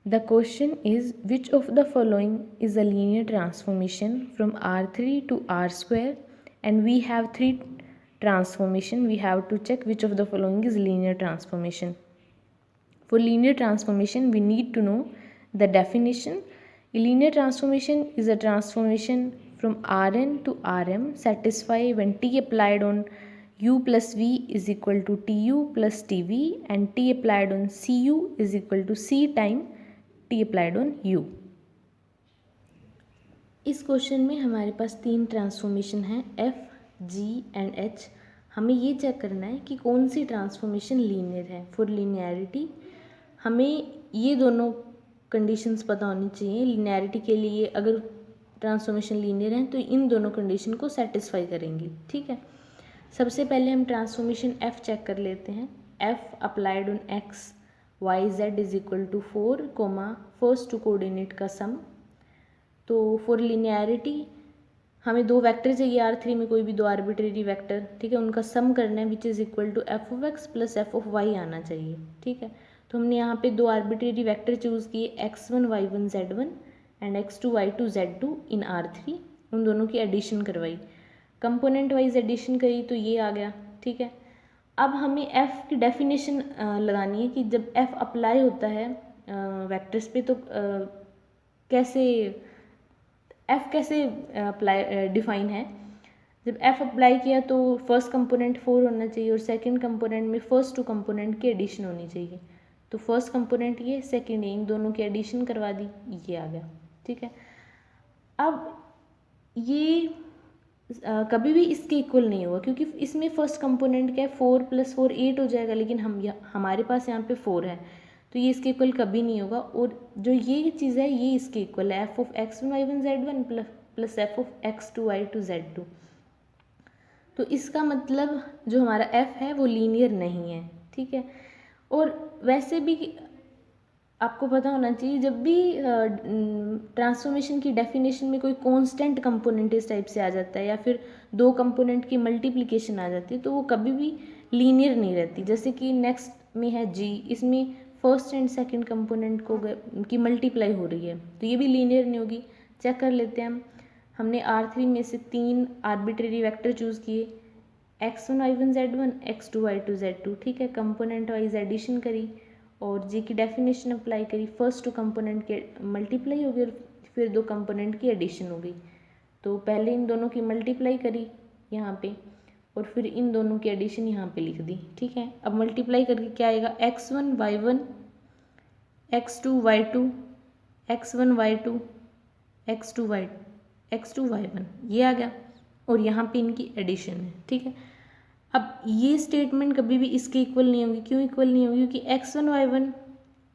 The question is, which of the following is a linear transformation from R3 to R square, and we have three transformation. We have to check which of the following is linear transformation. For linear transformation, we need to know the definition. A linear transformation is a transformation from Rn to Rm satisfy when t applied on u plus v is equal to tu plus tv and t applied on cu is equal to c time t applied on u. इस question में हमारे पास तीन transformation हैं f, g and h. हमें ये check करना है कि कौन सी ट्रांसफॉर्मेशन लीनियर है. फॉर लीनियरिटी हमें ये दोनों कंडीशंस पता होनी चाहिए. लीनियरिटी के लिए अगर ट्रांसफॉर्मेशन लीनियर है तो इन दोनों कंडीशन को सेटिस्फाई करेंगी. ठीक है, सबसे पहले हम ट्रांसफॉर्मेशन f चेक कर लेते हैं. f applied on x Y Z is equal to 4 comma first two coordinate का सम. तो फॉर लिनियरिटी हमें दो वेक्टर चाहिए R3 में, कोई भी दो आर्बिट्रेरी वेक्टर. ठीक है, उनका सम करना है which is equal to F of X plus F of Y आना चाहिए. ठीक है, तो हमने यहाँ पे दो आर्बिट्रेरी वेक्टर चूज़ किए x1 y1 z1 and x2 y2 z2 in R3. उन दोनों की एडिशन करवाई, कंपोनेंट वाइज एडिशन करी तो ये आ गया. ठीक है, अब हमें f की डेफिनेशन लगानी है कि जब f अप्लाई होता है वेक्टर्स पे तो कैसे f कैसे अप्लाई डिफाइन है. जब f अप्लाई किया तो फर्स्ट कंपोनेंट 4 होना चाहिए और सेकंड कंपोनेंट में फर्स्ट टू कंपोनेंट की एडिशन होनी चाहिए. तो फर्स्ट कंपोनेंट ये, सेकंड ये, इन दोनों की एडिशन करवा दी, ये आ गया. ठीक है, अब ये कभी भी इसके इक्वल नहीं होगा क्योंकि इसमें फर्स्ट कंपोनेंट क्या है 4 + 4 8 हो जाएगा, लेकिन हमारे पास यहाँ पे 4 है तो ये इसके इक्वल कभी नहीं होगा. और जो ये चीज़ है ये इसके इक्वल है F of x1 y1 z1 plus F of x2 y2 z2. तो इसका मतलब जो हमारा f है वो लीनियर नहीं है. ठीक है, और वैसे भी आपको पता होना चाहिए जब भी ट्रांसफॉर्मेशन की डेफिनेशन में कोई कांस्टेंट कंपोनेंट इस टाइप से आ जाता है या फिर दो कंपोनेंट की मल्टीप्लिकेशन आ जाती है तो वो कभी भी लीनियर नहीं रहती. जैसे कि नेक्स्ट में है g, इसमें फर्स्ट एंड सेकंड कंपोनेंट को की मल्टीप्लाई हो रही है तो ये भी लीनियर नहीं होगी. चेक कर लेते हैं हमने R3 में से तीन आर्बिट्रेरी वेक्टर चूज़ किए, x1 y1 z1 x2 y2 z2. ठीक है, कंपोनेंट वाइज एडिशन करी और जी की डेफिनेशन अप्लाई करी. फर्स्ट टू कंपोनेंट के मल्टीप्लाई हो गई और फिर दो कंपोनेंट की एडिशन हो गई. तो पहले इन दोनों की मल्टीप्लाई करी यहाँ पे और फिर इन दोनों की एडिशन यहाँ पे लिख दी. ठीक है, अब मल्टीप्लाई करके क्या आएगा x1 y1 x2 y2 x1 y2 x2 y1 ये आ गया और यहाँ पे इनकी एडिशन है. ठीक है, अब ये स्टेटमेंट कभी भी इसके इक्वल नहीं होगी. क्यों इक्वल नहीं होगी? क्योंकि x1 y1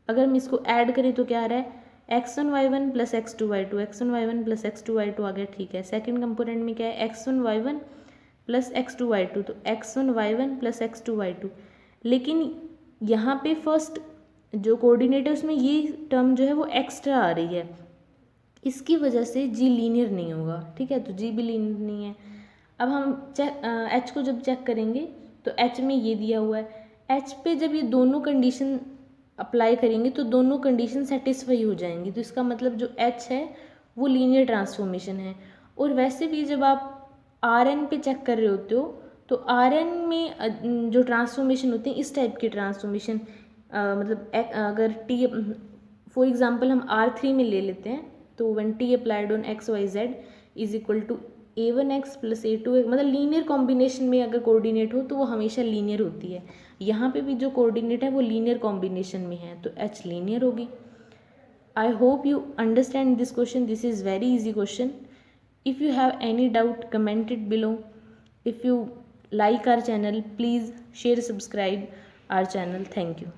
अगर हम इसको ऐड करें तो क्या आ रहा है x1 y1 plus x2 y2 x1 y1 plus x2 y2 आ गया. ठीक है, सेकंड कंपोनेंट में क्या है x1 y1 plus x2 y2 तो x1 y1 plus x2 y2. लेकिन यहाँ पे फर्स्ट जो कोऑर्डिनेट है उसमें ये टर्म जो है वो एक्स्ट्रा आ रही है, इसकी वजह से जी लीनियर नहीं होगा. ठीक है, तो जी भी लीनियर नहीं है. अब हम एच को जब चेक करेंगे तो एच में ये दिया हुआ है, एच पे जब ये दोनों कंडीशन अप्लाई करेंगे तो दोनों कंडीशन सेटिस्फाई हो जाएंगी. तो इसका मतलब जो एच है वो लीनियर ट्रांसफॉर्मेशन है. और वैसे भी जब आप आर एन पे चेक कर रहे होते हो तो आर एन में जो ट्रांसफॉर्मेशन होते हैं इस टाइप की ट्रांसफॉर्मेशन मतलब अगर टी फॉर एग्जांपल हम R3 में ले लेते हैं तो when T applied on x y z is equal to a1x plus a2x, मतलब लीनियर कॉम्बिनेशन में अगर कोऑर्डिनेट हो तो वो हमेशा लीनियर होती है. यहाँ पे भी जो कोऑर्डिनेट है वो लीनियर कॉम्बिनेशन में है तो h लीनियर होगी. I hope you understand this question. This is very easy question. If you have any doubt comment it below. If you like our channel please share subscribe our channel. Thank you.